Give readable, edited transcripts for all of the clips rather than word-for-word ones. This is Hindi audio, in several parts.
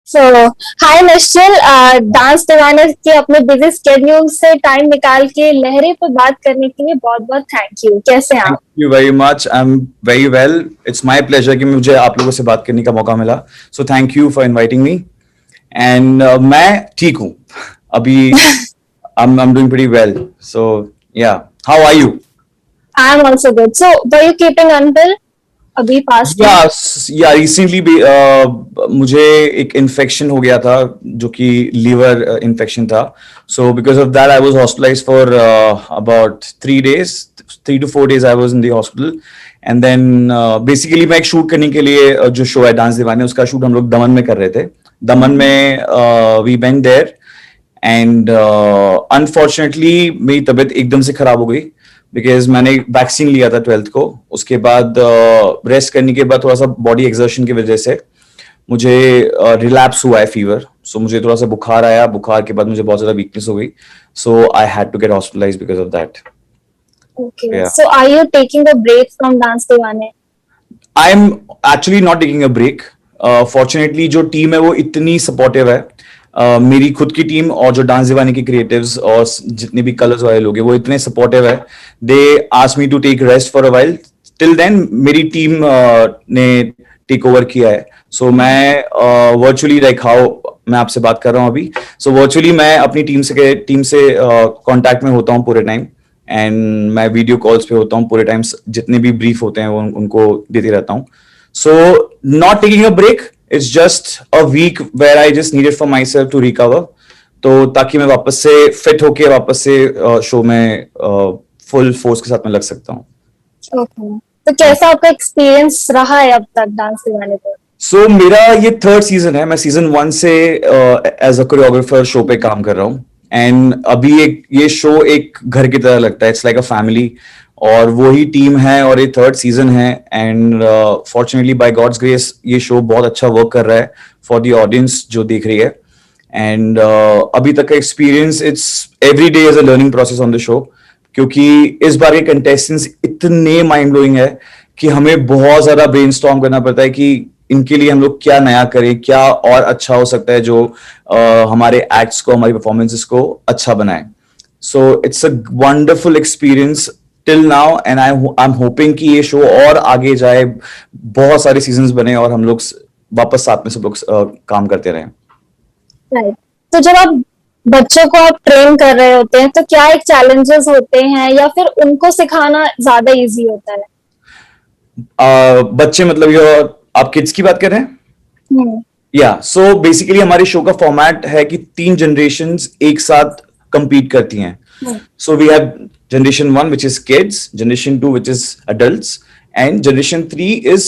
सो हाय निश्चल। डांस दीवाने के अपने बिजी स्केड्यूल से टाइम निकाल के लहरे पे बात करने के लिए बहुत बहुत थैंक यू। कैसे हैं थैंक आप? You very much. I am very well. It's my pleasure कि मुझे आप लोगों से बात करने का मौका मिला। So thank you for inviting me. And मैं ठीक हूँ अभी। I'm doing pretty well. So yeah, how are you? I am also good. So were you keeping unwell अभी पास्ट में? या रिसेंटली भी मुझे एक इन्फेक्शन हो गया था जो कि लीवर इन्फेक्शन था। So because of that I was hospitalised for about 3 days, 3 to 4 days I was in the hospital. And then basically मैं एक शूट करने के लिए जो शो है डांस दीवाने, उसका शूट हम लोग दमन में कर रहे थे। दमन में we went there and unfortunately मेरी तबीयत एकदम से खराब हो गई बिकॉज मैंने वैक्सीन लिया था 12th को। उसके बाद रेस्ट करने के बाद थोड़ा सा बॉडी एक्सर्शन की वजह से मुझे रिलैप्स हुआ है फीवर। सो मुझे थोड़ा सा बुखार आया, बुखार के बाद मुझे बहुत ज्यादा वीकनेस हो गई। So I had to get hospitalised because of that. Okay, so are you taking a break from dance Deewane? I am actually not taking a break. Fortunately जो टीम है वो इतनी सपोर्टिव है। मेरी खुद की टीम और जो डांस दीवाने की क्रिएटिव्स और जितने भी कलर्स वाले लोग हैं वो इतने सपोर्टिव है। They ask me to take rest for a while. Till then मेरी टीम ने टेक ओवर किया है। सो मैं वर्चुअली लाइक हाउ मैं आपसे बात कर रहा हूँ अभी। सो वर्चुअली मैं अपनी टीम से कांटेक्ट में होता हूँ पूरे टाइम। एंड मैं वीडियो कॉल्स पे होता हूँ पूरे टाइम। जितने भी ब्रीफ होते हैं वो उनको देते रहता हूँ। So not taking a break, it's just a week where I just needed for myself to recover. तो ताकि मैं वापस से फिट होके वापस से शो में फुल फोर्स के साथ में लग सकता हूँ। ओके, तो कैसा आपका एक्सपीरियंस रहा है अब तक डांस दीवाने पर? सो मेरा ये 3rd सीजन है। मैं सीजन 1 से एज अ कोरियोग्राफर शो पे काम कर रहा हूँ। एंड अभी एक ये शो एक घर की तरह लगता है। It's like a family. और वही टीम है और ये 3rd सीजन है। And fortunately by God's grace ये शो बहुत अच्छा वर्क कर रहा है फॉर द ऑडियंस जो देख रही है। एंड अभी तक का experience, it's every day is a learning process on the show. क्योंकि इस बार के कंटेस्टेंट्स इतने माइंड ब्लोइंग है कि हमें बहुत ज्यादा ब्रेनस्टॉर्म करना पड़ता है कि इनके लिए हम लोग क्या नया करें, क्या और अच्छा हो सकता है जो हमारे एक्ट्स को, हमारी परफॉर्मेंसेस को अच्छा बनाए। So it's a wonderful experience till now. And I am hoping कि ये शो और आगे जाए, बहुत सारे सीजन्स बने और हम लोग वापस साथ में सब लोग काम करते रहें। राइट। तो जब आप बच्चों को आप ट्रेन कर रहे होते हैं तो क्या एक चैलेंजेस होते हैं या फिर उनको सिखाना ज्यादा इजी होता है? बच्चे मतलब ये आप किड्स की बात कर रहे हैं? हम्म। या सो बेसिकली हमारे शो का फॉर्मेट है कि 3 जनरेशन्स एक साथ compete करती हैं। So we have generation 1 which is kids, generation 2 which is adults, and generation 3 is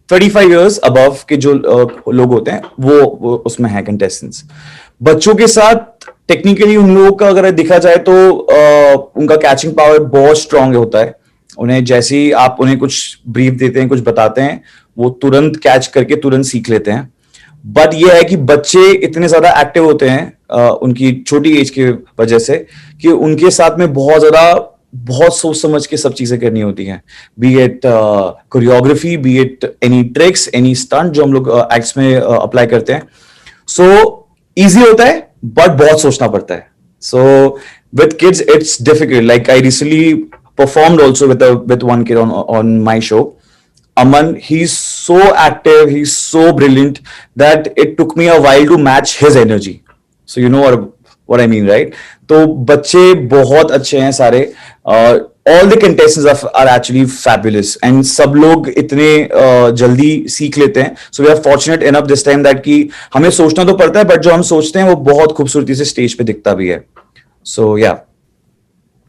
35 years above के जो लोग होते हैं वो उसमें है कंटेस्टेंट्स। बच्चों के साथ टेक्निकली उन लोगों का अगर देखा जाए तो उनका कैचिंग पावर बहुत स्ट्रांग होता है। उन्हें जैसे ही आप उन्हें कुछ ब्रीफ देते हैं, कुछ बताते हैं, वो तुरंत कैच करके तुरंत सीख लेते हैं। बट ये है कि बच्चे इतने ज्यादा एक्टिव होते हैं उनकी छोटी एज की वजह से कि उनके साथ में बहुत सोच समझ के सब चीजें करनी होती हैं। B it choreography, B it any tricks, any stunt जो हम लोग एक्ट्स में अप्लाई करते हैं। सो इजी होता है बट बहुत सोचना पड़ता है। So with kids it's difficult. Like I recently performed also with one kid on my show, Aman. He's so active, he's so brilliant that it took me a while to match his energy. So you know what I mean, right? तो बच्चे बहुत अच्छे हैं सारे। All the contestants are actually fabulous and सब लोग इतने जल्दी सीख लेते हैं। So we are fortunate enough this time that कि हमें सोचना तो पड़ता है बट जो हम सोचते हैं वो बहुत खूबसूरती से स्टेज पे दिखता भी है। So yeah.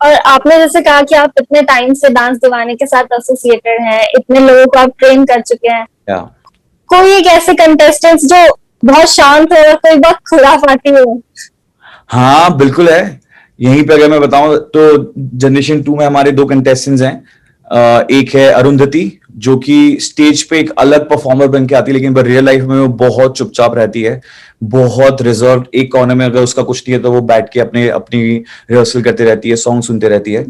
और आपने जैसे कहा कि आप इतने टाइम से डांस दीवाने के साथ एसोसिएटेड हैं, इतने लोगों को आप ट्रेन कर चुके हैं, Yeah. कोई एक ऐसे कंटेस्टेंट्स जो बहुत शांत हो और कोई बहुत खुराफाती हो? हाँ बिल्कुल है। यहीं पे अगर मैं बताऊं तो जनरेशन 2 में हमारे 2 कंटेस्टेंट्स हैं। एक है अरुंधति जो कि स्टेज पे एक अलग परफॉर्मर बन के आती है, लेकिन रियल लाइफ में वो बहुत चुपचाप रहती है, बहुत रिजर्व। एक कॉर्नर में अगर उसका कुछ नहीं है तो वो बैठ के अपनी रिहर्सल करती रहती है, सॉन्ग सुनते रहती है।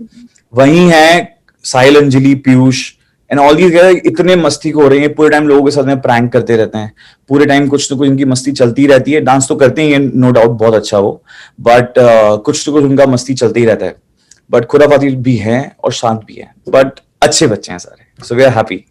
वहीं है Sahil, Anjali, Piyush, and all these इतने मस्ती हो रही है, पूरे टाइम लोगों के साथ में प्रैंक करते रहते हैं, पूरे टाइम कुछ तो कुछ इनकी मस्ती चलती रहती है। डांस तो करते ही हैं नो डाउट, बहुत अच्छा वो, बट कुछ तो कुछ उनका मस्ती चलते ही रहता है। बट खुराफाती भी हैं और शांत भी हैं, बट अच्छे बच्चे हैं सारे, सो वी आर हैप्पी।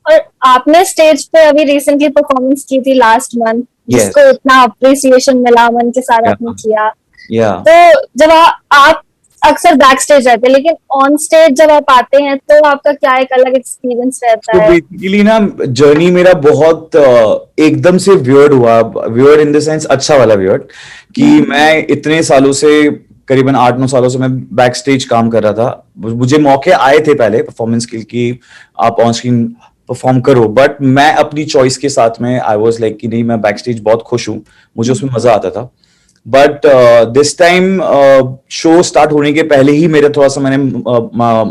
और आपने स्टेज पे अभी रिसेंटली परफॉर्मेंस की थी लास्ट मंथ, Yes. जिसको इतना अप्रिसिएशन मिला, मन के साथ आपने किया। या तो जब आप अक्सर बैक स्टेज रहते हैं, लेकिन ऑन स्टेज जब आप आते हैं तो आपका क्या एक अलग एक्सपीरियंस रहता तो है? बेसिकली ना जर्नी मेरा बहुत एकदम से वियर्ड हुआ, वियर्ड इन द सेंस अच्छा वाला वियर्ड, कि मैं इतने सालों से, करीबन 8-9 सालों से मैं बैक स्टेज काम कर रहा था। मुझे मौके आए थे पहले परफॉर्मेंस के लिए कि आप ऑन स्क्रीन परफॉर्म करो, बट मैं अपनी चॉइस के साथ में आई वाज लाइक कि नहीं, मैं बैक स्टेज बहुत खुश हूँ, मुझे उसमें मजा आता था। But this time show start होने के पहले ही मेरा थोड़ा सा मैंने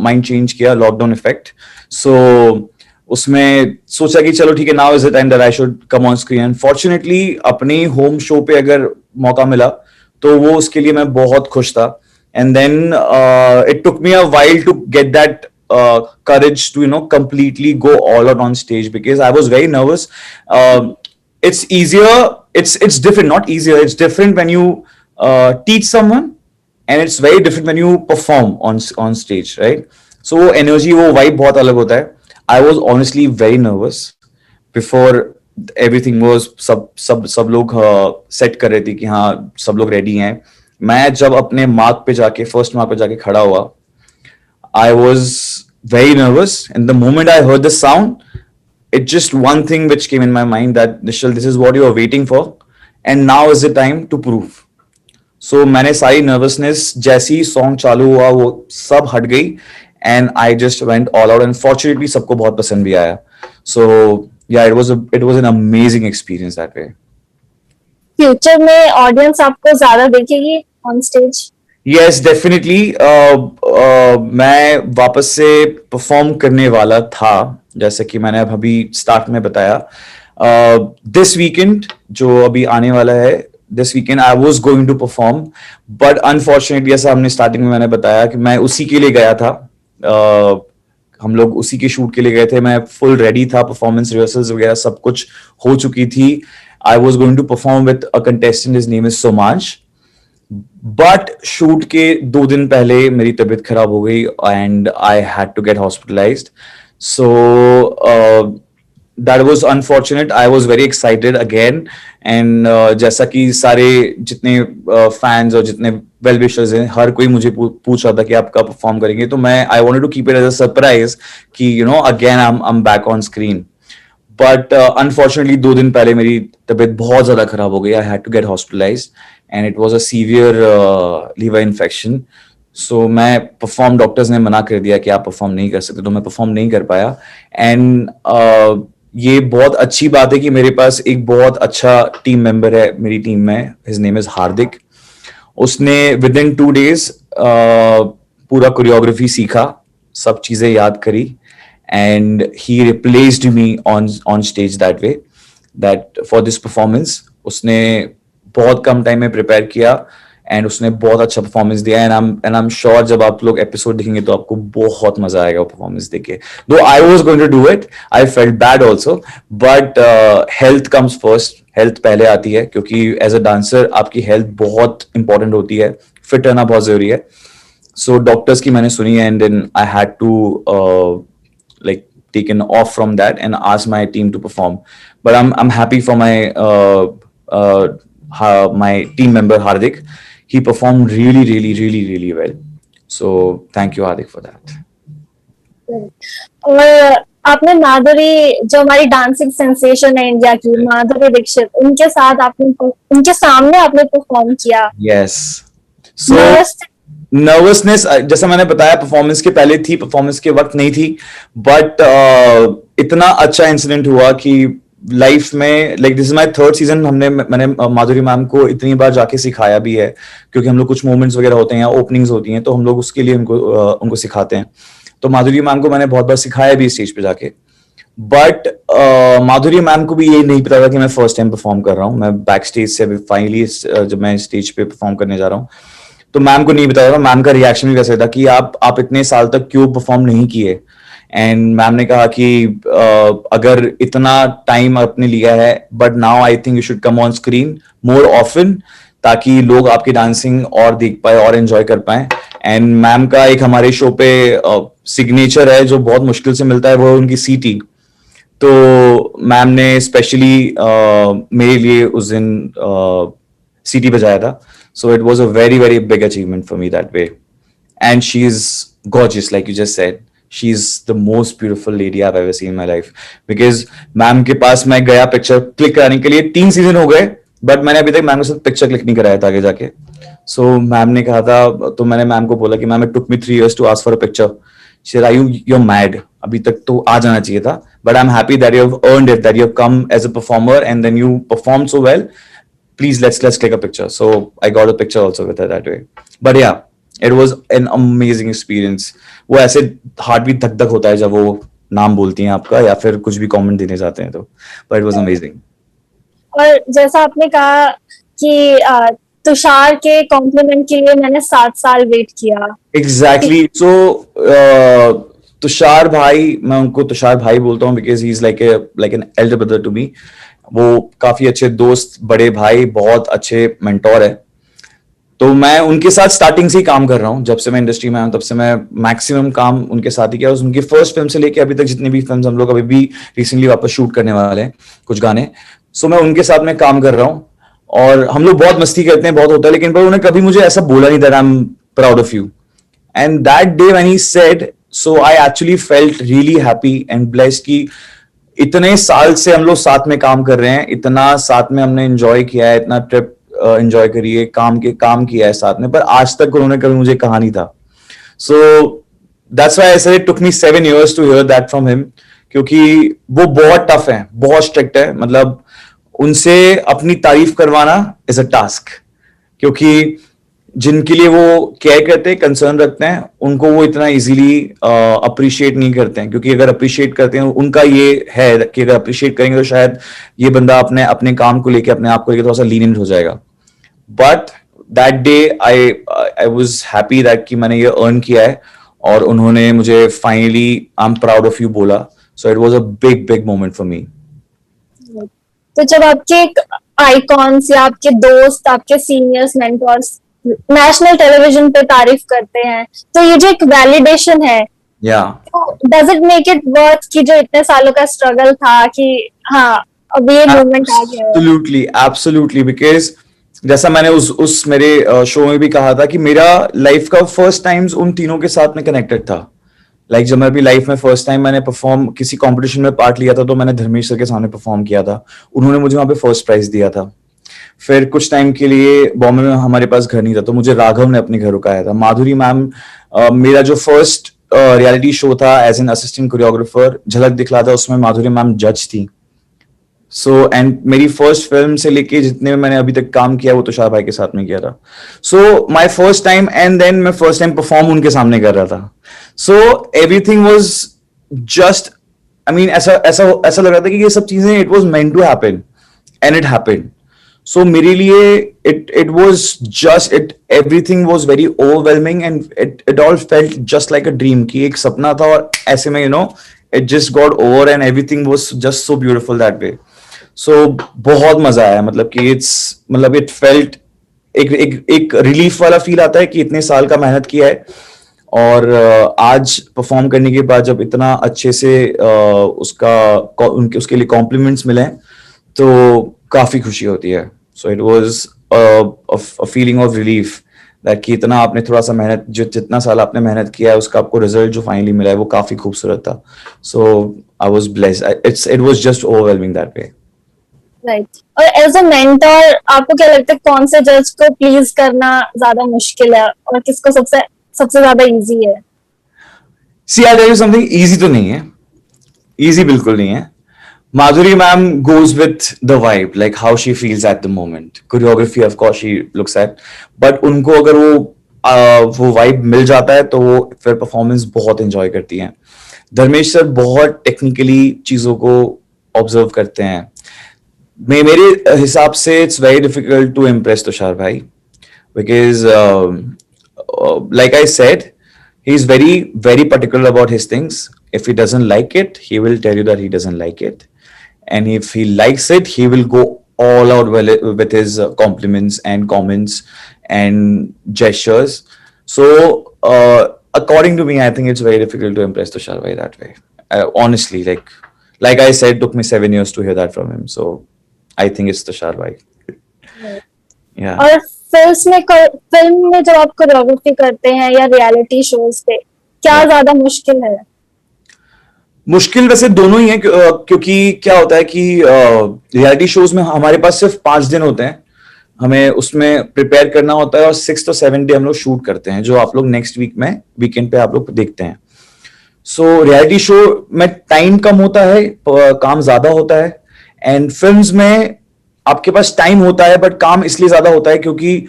माइंड चेंज किया, लॉकडाउन इफेक्ट। सो उसमें सोचा कि चलो ठीक है, now is the time that I should come on screen. And fortunately अपने होम शो पे अगर मौका मिला तो वो उसके लिए मैं बहुत खुश था। And then it took me a while to get that courage to completely go all out on stage, because I was very nervous. It's easier, it's different, not easier, it's different when you teach someone, and it's very different when you perform on stage, right? So energy, वो vibe बहुत अलग होता है। I was honestly very nervous before everything was, सब लोग सेट कर रहे थे कि हाँ सब लोग रेडी हैं। मैं जब अपने मार्क पे जाके, फर्स्ट मार्क पे जाके खड़ा हुआ, I was very nervous, and the moment I heard the sound, it just one thing which came in my mind, that Nishal, this is what you are waiting for, and now is the time to prove. So मैंने सारी nervousness जैसी ही song चालू हुआ वो सब हट गई, and I just went all out, and fortunately सबको बहुत पसंद भी आया. So yeah, it was an amazing experience that way. Future में ऑडियंस आपको ज्यादा देखेगी ऑन स्टेज? Yes, definitely. मैं वापस से परफॉर्म करने वाला था, जैसे कि मैंने अभी स्टार्ट में बताया। दिस वीकेंड जो अभी आने वाला है, this weekend I was going to perform, but unfortunately जैसा हमने स्टार्टिंग में मैंने बताया कि मैं उसी के लिए गया था। हम लोग उसी के शूट के लिए गए थे, मैं फुल रेडी था, परफॉर्मेंस रिहर्सल्स वगैरह सब कुछ हो चुकी थी। I was going to perform with a contestant, his name is Somansh. But shoot के 2 दिन पहले मेरी तबीयत खराब हो गई, and I had to get hospitalised. So that was unfortunate. I was very excited again, and जैसा कि सारे जितने फैंस और जितने वेल विशर्स हैं, हर कोई मुझे पूछ रहा था कि आप कब परफॉर्म करेंगे, तो मैं I wanted to keep it as a surprise कि again I am back on screen. But unfortunately 2 दिन पहले मेरी तबीयत बहुत ज्यादा खराब हो गई। I had to get hospitalised, and it was a severe liver infection. So मैं परफॉर्म, डॉक्टर्स ने मना कर दिया कि आप परफॉर्म नहीं कर सकते, तो मैं परफॉर्म नहीं कर पाया। एंड ये बहुत अच्छी बात है कि मेरे पास एक बहुत अच्छा टीम मेंबर है मेरी टीम में, हिज नेम इज हार्दिक। उसने विद इन 2 days पूरा कोरियोग्राफी सीखा, सब चीजें याद करी, and he replaced me on stage that way, that for this performance. उसने बहुत कम टाइम में प्रिपेयर किया, एंड उसने बहुत अच्छा परफॉर्मेंस दिया। एंड आई एम श्योर जब आप लोग एपिसोड देखेंगे तो आपको बहुत मजा आएगा परफॉर्मेंस देख के। Though I was going to do it, I felt bad also, but health comes first. Health पहले आती है, क्योंकि एज अ डांसर आपकी हेल्थ बहुत इंपॉर्टेंट होती है, फिट रहना बहुत जरूरी है। सो डॉक्टर्स की मैंने सुनी, and then I had to like taken off from that and asked my team to perform. But I'm happy for my team member Hardik. He performed really well. So thank you Hardik for that. और आपने माधुरी, जो हमारी डांसिंग सेंसेशन है इंडिया की, माधुरी दीक्षित, उनके साथ आपने, उनके सामने आपने परफॉर्म किया। Yes. So नर्वसनेस जैसा मैंने बताया परफॉर्मेंस के पहले थी, परफॉर्मेंस के वक्त नहीं थी, बट इतना अच्छा इंसिडेंट हुआ कि लाइफ में, like this is my 3rd season, मैंने माधुरी मैम को इतनी बार जाके सिखाया भी है, क्योंकि हम लोग कुछ मोमेंट्स वगैरह होते हैं या ओपनिंग्स होती हैं, तो हम लोग उसके लिए उनको सिखाते हैं। तो माधुरी मैम को मैंने बहुत बार सिखाया भी स्टेज पे जाके, बट माधुरी मैम को भी ये नहीं पता था कि मैं फर्स्ट टाइम परफॉर्म कर रहा हूँ। मैं बैक स्टेज से फाइनली जब मैं स्टेज पे परफॉर्म करने जा रहा हूँ, तो मैम को नहीं बताया था। मैम का रिएक्शन भी वैसे था कि आप इतने साल तक क्यों परफॉर्म नहीं किए, एंड मैम ने कहा कि अगर इतना टाइम आपने लिया है, but now I think you should come on screen more often, ताकि लोग आपकी डांसिंग और देख पाए और एंजॉय कर पाए. एंड मैम का एक हमारे शो पे सिग्नेचर है जो बहुत मुश्किल से मिलता है, वो उनकी सीटी. तो मैम ने स्पेशली मेरे लिए उस दिन सीटी बजाया था. सो it was a very very big achievement for me that way. And she is gorgeous like you just said. She is the most beautiful lady I have ever seen in my life. Because ma'am के पास मैं गया पिक्चर क्लिक कराने के लिए, 3 सीजन हो गए, बट मैंने अभी तक मैम के साथ पिक्चर क्लिक नहीं कराया था आगे जाके. सो मैम ने कहा था, तो मैंने मैम को बोला कि ma'am it took me 3 years to ask for a picture. She said, you're mad, अभी तक तो आ जाना चाहिए था, but I'm happy that you have earned it, that you have come as a performer and then you performed so well. Please let's click a picture. So I got a picture also with her that way. But yeah, it was an amazing experience. वो ऐसे हार्ट भी धक धक होता है जब वो नाम बोलती हैं आपका या फिर कुछ भी कमेंट देने जाते हैं तो. But it was amazing. और जैसा आपने कहा कि तुषार के कॉम्प्लीमेंट के लिए मैंने 7 साल वेट किया. Exactly. So तुषार भाई, मैं उनको तुषार भाई बोलता हूँ because he is like an elder brother to me. वो काफी अच्छे दोस्त, बड़े भाई, बहुत अच्छे मेंटोर है. तो मैं उनके साथ स्टार्टिंग से ही काम कर रहा हूँ. जब से मैं इंडस्ट्री में आया तब से मैं मैक्सिमम काम उनके साथ ही किया. उनकी फर्स्ट फिल्म से लेके अभी तक जितनी भी फिल्म हम लोग अभी भी रिसेंटली वापस शूट करने वाले हैं कुछ गाने. सो मैं उनके साथ में काम कर रहा हूँ और हम लोग बहुत मस्ती करते हैं, बहुत होता है, लेकिन पर उन्होंने कभी मुझे ऐसा बोला नहीं that I am proud of you. And that day when he said, so I actually felt really happy and blessed कि इतने साल से हम लोग साथ में काम कर रहे हैं, इतना साथ में हमने एंजॉय किया है, इतना ट्रिप एंजॉय करी है, काम किया है साथ में, पर आज तक उन्होंने कभी मुझे कहा नहीं था. So that's why I said it took me 7 years to hear that from him. क्योंकि वो बहुत टफ है, बहुत स्ट्रिक्ट है. मतलब उनसे अपनी तारीफ करवाना इज अ टास्क. क्योंकि जिनके लिए वो केयर करते हैं, कंसर्न रखते हैं, उनको वो इतना इजीली अप्रिशिएट नहीं करते हैं. क्योंकि अगर अप्रिशिएट करते हैं, उनका ये है कि अगर अप्रिशिएट करेंगे तो शायद ये बंदा अपने अपने काम को लेके, अपने आप को लेके थोड़ा सा लीनियंट हो जाएगा. But that day I was happy that कि मैंने ये अर्न किया है और उन्होंने मुझे finally I am proud of you बोला. So it was a big big moment for me. तो जब आपके आइकॉन्स या आपके दोस्त, आपके सीनियर्स, मेंटोर्स नेशनल टेलीविजन पे तारीफ करते हैं, तो ये जो एक वैलिडेशन है, does it make it worth कि जो इतने सालों का स्ट्रगल था कि हाँ अब ये मोमेंट आ गया है? Absolutely, absolutely. बिकॉज जैसा मैंने उस मेरे शो में भी कहा था कि मेरा लाइफ का फर्स्ट टाइम्स उन तीनों के साथ में कनेक्टेड था. लाइक जब मैं अपनी लाइफ में फर्स्ट टाइम मैंने परफॉर्म किसी कंपटीशन में पार्ट लिया था, तो मैंने धर्मेश सर के सामने परफॉर्म किया था. उन्होंने मुझे वहां पे फर्स्ट प्राइज दिया था. फिर कुछ टाइम के लिए बॉम्बे में हमारे पास घर नहीं था, तो मुझे राघव ने अपने घर रुकाया था. माधुरी मैम, मेरा जो फर्स्ट रियलिटी शो था एज एन असिस्टेंट कोरियोग्राफर, झलक दिखला था, उसमें माधुरी मैम जज थी. सो एंड मेरी फर्स्ट फिल्म से लेके जितने में मैंने अभी तक काम किया वो तुषार भाई के साथ में किया था. So my first time, and then मैं फर्स्ट टाइम परफॉर्म उनके सामने कर रहा था. So everything was just, I mean ऐसा ऐसा ऐसा लग रहा था कि ये सब चीजें it was meant to happen and it happened. So मेरे लिए it was just it everything was very overwhelming and it all felt just like a dream कि एक सपना था और ऐसे में it just got over and everything was just so beautiful that way. So बहुत मजा आया. मतलब कि it felt एक रिलीफ वाला फील आता है कि इतने साल का मेहनत किया है और आज परफॉर्म करने के बाद जब इतना अच्छे से उसके लिए कॉम्प्लीमेंट्स मिले तो काफी खुशी होती है. सो it was a feeling of relief that कि इतना आपने थोड़ा सा मेहनत, जितना साल आपने मेहनत किया है उसका आपको रिजल्ट जो फाइनली मिला है वो काफी खूबसूरत था. So I was blessed. It was just overwhelming that way. Right. और एज अ मेंटर आपको क्या लगता है कौन से जज को प्लीज करना ज्यादा मुश्किल है और किसको सबसे ज्यादा इजी है? See I tell you something, easy तो नहीं है, इजी बिल्कुल नहीं है. Madhuri ma'am goes with the vibe, like how she feels at the moment. Choreography, of course, she looks at, but उनको अगर वो vibe मिल जाता है तो वो फिर performance बहुत enjoy करती हैं. धर्मेश सर बहुत technically चीजों को observe करते हैं. मेरे हिसाब से it's very difficult to impress Tushar भाई because like I said He's very particular about his things. If he doesn't like it, he will tell you that he doesn't like it, and if he likes it, he will go all out with his compliments and comments and gestures. So according to me, I think it's very difficult to impress Tushar Bhai that way. Honestly, like I said, it took me 7 years to hear that from him. So I think it's Tushar Bhai. Yeah. और फिल्म में जब आप कोरियोग्राफी करते हैं या रियलिटी शोज पे, क्या ज्यादा मुश्किल है? मुश्किल वैसे दोनों ही है, क्योंकि क्या होता है कि रियलिटी शोज में हमारे पास सिर्फ 5 दिन होते हैं, हमें उसमें प्रिपेयर करना होता है, और 6 to 7 डे हम लोग शूट करते हैं, जो आप लोग नेक्स्ट वीक में वीकेंड पे आप लोग देखते हैं. सो रियलिटी शो में टाइम कम होता है, काम ज्यादा होता है. एंड फिल्म्स में आपके पास टाइम होता है, बट काम इसलिए ज्यादा होता है क्योंकि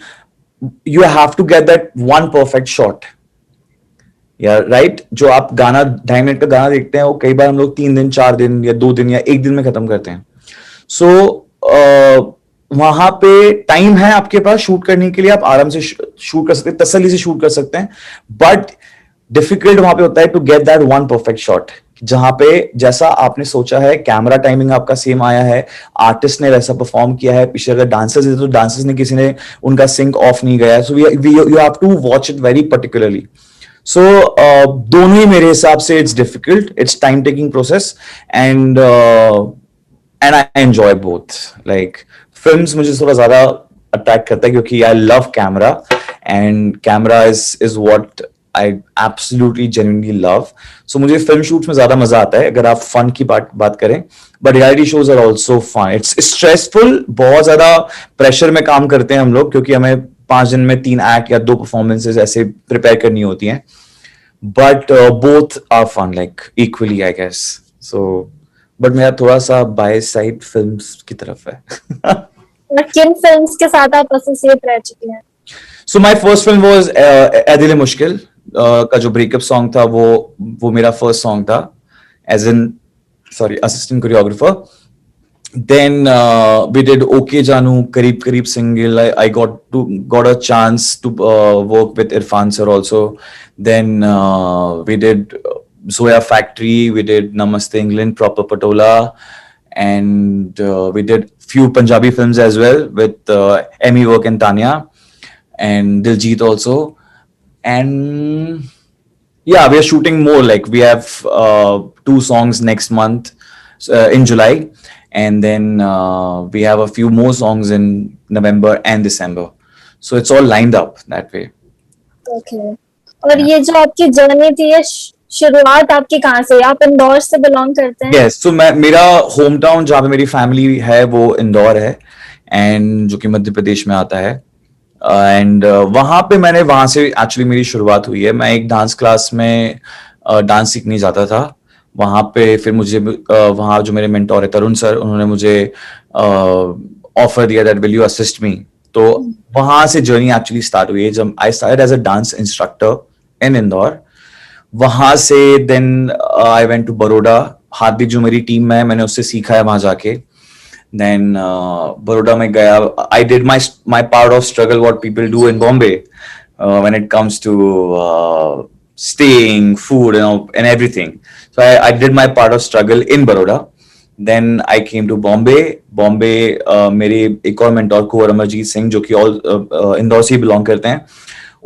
you have to get that one perfect shot. Yeah right, जो आप गाना 2.5 मिनट का गाना देखते हैं, वो कई बार हम लोग 3 दिन 4 दिन या 2 दिन या 1 दिन में खत्म करते हैं. सो वहां पे टाइम है आपके पास शूट करने के लिए, आप आराम से शूट कर सकते हैं, तसल्ली से शूट कर सकते हैं. बट डिफिकल्ट वहां पे होता है to get that one perfect shot, जहां पे जैसा आपने सोचा है, कैमरा टाइमिंग आपका सेम आया है, आर्टिस्ट ने वैसा परफॉर्म किया है, पीछे अगर डांसर्स है तो डांसर्स ने किसी ने उनका सिंक ऑफ नहीं गया है. So you have to watch it very particularly. So दोनों ही मेरे हिसाब से it's difficult, it's time taking process, and I enjoy both. Like films मुझे थोड़ा ज्यादा अट्रैक्ट करता है क्योंकि I love camera, and camera is what I absolutely genuinely love. So मुझे फिल्म शूट्स में ज्यादा मजा आता है अगर आप फन की बात करें. But reality shows are also fun. It's stressful, बहुत ज्यादा प्रेशर में काम करते हैं हम लोग, क्योंकि हमें 5 दिन में 3 एक्ट या 2 परफॉर्मेंसेज ऐसे प्रिपेयर करनी होती हैं. But both are fun, like equally I guess. So but मेरा थोड़ा सा बायस साइड फिल्म्स की तरफ है. किन फिल्म्स के साथ आप एसोसिएट रह चुके हैं? So my first film was Ae Dil Mushkil का जो ब्रेकअप सॉन्ग था, वो मेरा फर्स्ट सॉन्ग था as an assistant choreographer. Then we did Okay Janu, Kareeb Kareeb single. I got a chance to work with Irfan sir also. Then we did Zoya Factory. We did Namaste England, Proper Patola, and we did few Punjabi films as well with Emmy Work and Tanya and Diljit also. And yeah, we are shooting more. Like we have 2 songs next month in July. And then we have a few more songs in November and December. So it's all lined up that way. Okay. और ये जो आपकी जर्नी थी, ये शुरुआत आपकी कहाँ से? आप इंदौर से बिलोंग करते हैं? Yes, so मेरा होम टाउन जहाँ पे मेरी फैमिली है वो इंदौर है, एंड जो कि मध्य प्रदेश में आता है. एंड वहां से एक्चुअली मेरी शुरुआत हुई है. मैं एक डांस क्लास में डांस सीखने जाता था. वहां पे फिर मुझे वहां जो मेरे मेंटोर है तरुण सर, उन्होंने मुझे ऑफर दिया that will you assist me. तो वहां से जर्नी एक्चुअली स्टार्ट हुई है, जब I started as a dance instructor in Indore. वहां से then I went to Baroda. Hardik जो मेरी टीम में है, मैंने उससे सीखा है वहां जाके. देन बड़ौदा में गया. I did my part of struggle what people do in Bombay when it comes to staying, food, and everything. So I did my part of struggle in Baroda. Then I came to Bombay. मेरे एक और मेंटोर कुंवर अमरजीत सिंह, जो कि ऑल इंदौर से बिलोंग करते हैं,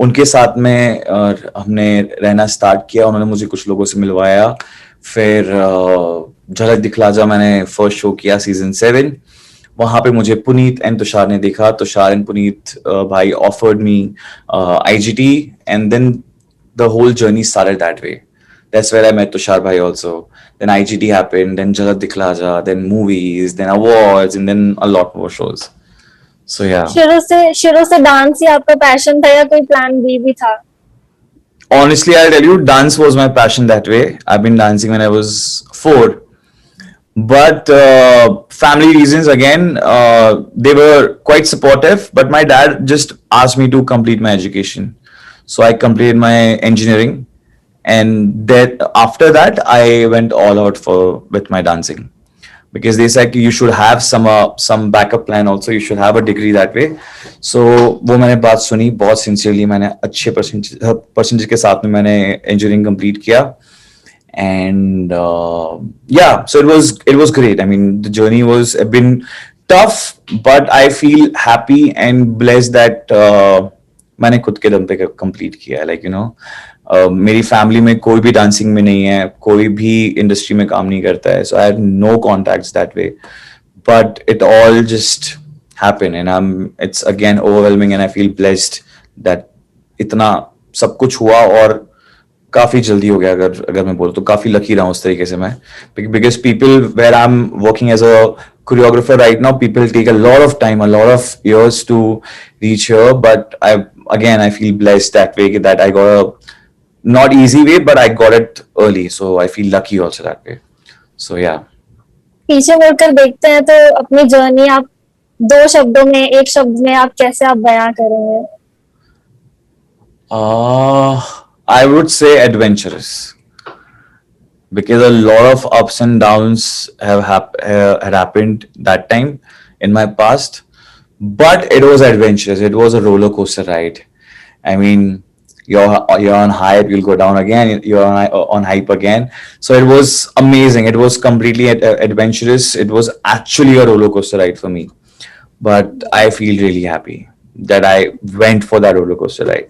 उनके साथ में हमने रहना स्टार्ट किया. उन्होंने मुझे कुछ लोगों से मिलवाया. फिर झलक दिखला जा मैंने फर्स्ट शो किया सीजन 7. वहां पे मुझे पुनीत एंड तुषार ने देखा. तुषार एंड पुनीत भाई offered me IGT, and then the whole journey started that way. That's where I met Tushar bhai also. Then IGT happened, then Jhalak Dikhla Ja, then movies, then awards, and then a lot more shows. So yeah. शुरू से डांस ही आपका पैशन था या कोई प्लान बी भी था? Honestly, I'll tell you, dance was my passion that way. I've been dancing when I was 4. But family reasons again, they were quite supportive. But my dad just asked me to complete my education. So I completed my engineering, and then after that I went all out with my dancing, because they said you should have some backup plan also, you should have a degree that way. So वो मैंने बात सुनी बहुत sincerely, मैंने अच्छे percentage के साथ में मैंने engineering complete किया. And yeah, so it was great. I mean, the journey was been tough, but I feel happy and blessed that मैंने खुद के दम पे कंप्लीट किया है. लाइक यू नो, मेरी फैमिली में कोई भी डांसिंग में नहीं है, कोई भी इंडस्ट्री में काम नहीं करता है, so I have no contacts that way, but it all just happen and it's again overwhelming and I feel blessed that इतना सब कुछ हुआ और काफी जल्दी हो गया. अगर मैं बोलूँ तो काफी लकी रहा हूँ उस तरीके से मैं, because people where I am working as a choreographer right now, people take a lot of time, a lot of years to reach here, but I feel blessed that way, that I got a not easy way, but I got it early, so I feel lucky also that way. So yeah. पीछे मुड़कर देखते हैं तो अपनी जर्नी आप दो शब्दों में, एक शब्द में आप कैसे आप बयां करेंगे? I would say adventurous, because a lot of ups and downs had happened that time in my past, but it was adventurous. It was a roller coaster ride. I mean, you're on hype, you'll go down again, you're on hype again. So it was amazing. It was completely adventurous. It was actually a roller coaster ride for me, but I feel really happy that I went for that roller coaster ride.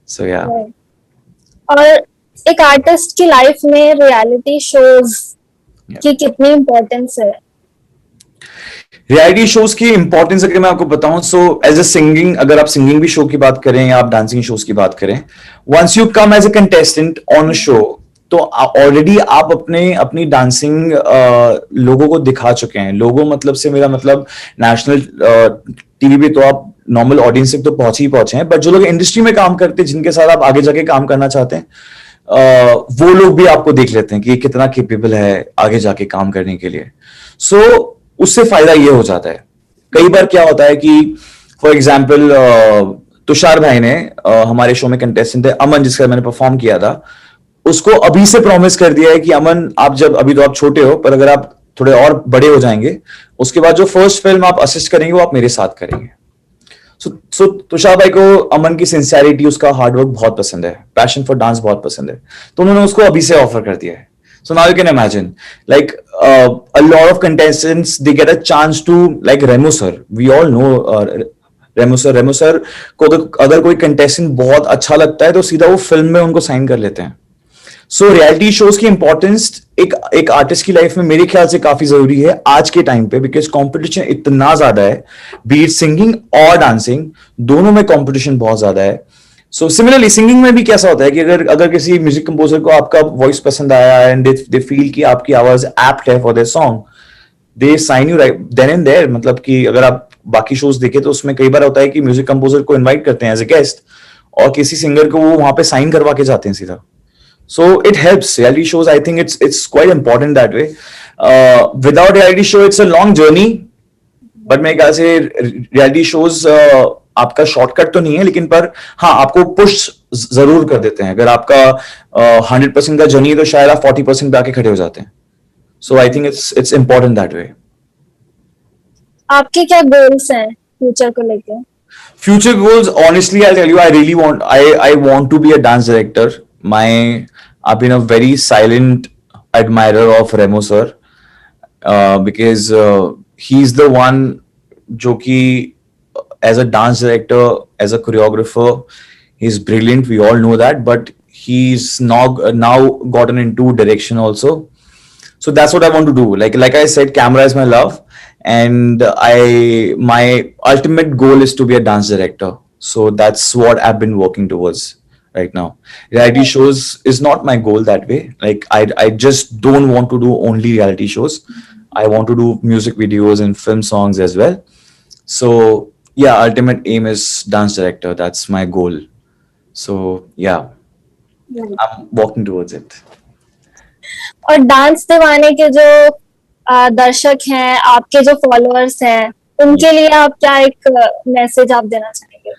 So yeah. और एक आर्टिस्ट की लाइफ में रियलिटी शोज की कितनी इम्पोर्टेंस है? रियलिटी शोज की इम्पोर्टेंस अगर मैं आपको बताऊं, सो एज अ सिंगिंग, अगर आप सिंगिंग भी शो की बात करें या आप डांसिंग शोज की बात करें, once you come as a contestant on a show, तो ऑलरेडी आप अपनी डांसिंग लोगों को दिखा चुके हैं. लोगों मतलब से मेरा मतलब नेशनल टीवी पे तो आप नॉर्मल ऑडियंस तक तो पहुंचे हैं, बट जो लोग इंडस्ट्री में काम करते हैं, जिनके साथ आप आगे जाके काम करना चाहते हैं, वो लोग भी आपको देख लेते हैं कि ये कितना केपेबल है आगे जाके काम करने के लिए. सो उससे फायदा ये हो जाता है. कई बार क्या होता है कि फॉर एग्जाम्पल तुषार भाई ने हमारे शो में कंटेस्टेंट है अमन, जिसका मैंने परफॉर्म किया था, उसको अभी से प्रॉमिस कर दिया है कि अमन, आप जब अभी तो आप छोटे हो, पर अगर आप थोड़े और बड़े हो जाएंगे, उसके बाद जो फर्स्ट फिल्म आप असिस्ट करेंगे वो आप मेरे साथ करेंगे. सो तुषार भाई को अमन की सिंसियरिटी, उसका हार्डवर्क बहुत पसंद है, पैशन फॉर डांस बहुत पसंद है, तो उन्होंने उसको अभी से ऑफर कर दिया है. So now you can imagine, like a lot of contestants, they get a chance to, like Remo sir, we all know Remo sir को अगर कोई contestant बहुत अच्छा लगता है तो सीधा वो फिल्म में उनको साइन कर लेते हैं. सो रियलिटी शोज की इंपॉर्टेंस एक आर्टिस्ट की लाइफ में मेरे ख्याल से काफी जरूरी है आज के टाइम पे, बिकॉज कंपटीशन इतना ज्यादा है, बी इट सिंगिंग और डांसिंग, दोनों में कंपटीशन बहुत ज्यादा है. सो सिमिलरली सिंगिंग में भी कैसा होता है कि अगर किसी म्यूजिक कंपोजर को आपका वॉइस पसंद आया एंड दे फील कि आपकी आवाज एप्ट है for their song, they sign you right then and there. मतलब कि अगर आप बाकी शोज देखें तो उसमें कई बार होता है कि म्यूजिक कंपोजर को इन्वाइट करते हैं एज ए गेस्ट, और किसी सिंगर को वो वहां पे साइन करवा के जाते हैं सीधा. So it helps. Reality shows, I think it's quite important that way. Without reality show, it's a long journey. But मेरे ख्याल से reality shows आपका शॉर्टकट तो नहीं है, लेकिन पर हाँ आपको पुश जरूर कर देते हैं. अगर आपका 100% का जर्नी है तो शायद आप 40% पे आके खड़े हो जाते हैं. So I think it's important that way. आपके क्या गोल्स हैं फ्यूचर को लेके? Future goals, honestly, I'll tell you, I want to be a dance director. I've been a very silent admirer of Remo sir, because he's the one जो कि as a dance director, as a choreographer, he's brilliant. We all know that, but he's now gotten into direction also. So that's what I want to do. Like I said, camera is my love, and my ultimate goal is to be a dance director. So that's what I've been working towards right now. Reality shows is not my goal that way. Like I just don't want to do only reality shows. I want to do music videos and film songs as well. So yeah, ultimate aim is dance director. That's my goal. So yeah, I'm walking towards it. और डांस दीवाने के जो दर्शक हैं, आपके जो फॉलोअर्स हैं, उनके लिए आप क्या एक मैसेज आप देना चाहेंगे?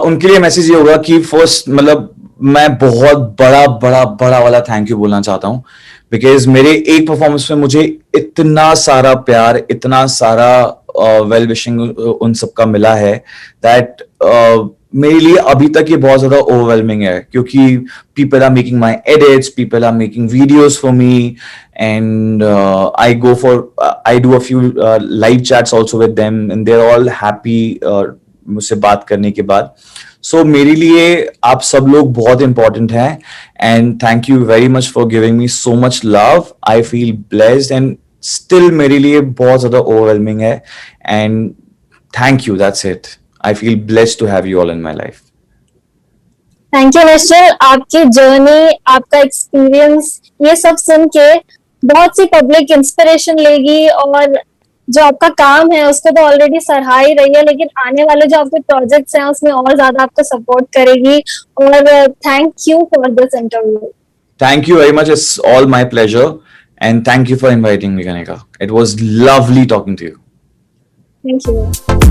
उनके लिए मैसेज ये होगा कि फर्स्ट, मतलब मैं बहुत बड़ा वाला थैंक यू बोलना चाहता हूँ, बिकॉज मेरे एक परफॉर्मेंस में मुझे इतना सारा प्यार, इतना सारा वेल विशिंग उन सबका मिला है दैट मेरे लिए अभी तक ये बहुत ज्यादा ओवरवेलमिंग है, क्योंकि people are making my edits, people are making videos for me, and I do a few live chats also with them and they are all happy मुझसे बात करने के बाद. सो मेरे लिए आप सब लोग बहुत इंपॉर्टेंट हैं, and thank you very much for giving me so much love. I feel blessed, and still मेरे लिए बहुत ज्यादा ओवरवेलमिंग है, and thank you, that's it. I feel blessed to have you all in my life. Thank you Nishchal, आपकी जर्नी, आपका एक्सपीरियंस, ये सब सुन के बहुत सी पब्लिक इंस्पिरेशन लेगी, और जो आपका काम है उसको तो ऑलरेडी सराहा ही रही है, लेकिन आने वाले जो आपके प्रोजेक्ट्स हैं उसमें और ज्यादा आपको सपोर्ट करेगी. और thank you for this interview. Thank you very much. It's all my pleasure. And thank you for inviting me, Kanika. It was lovely talking to you. Thank you.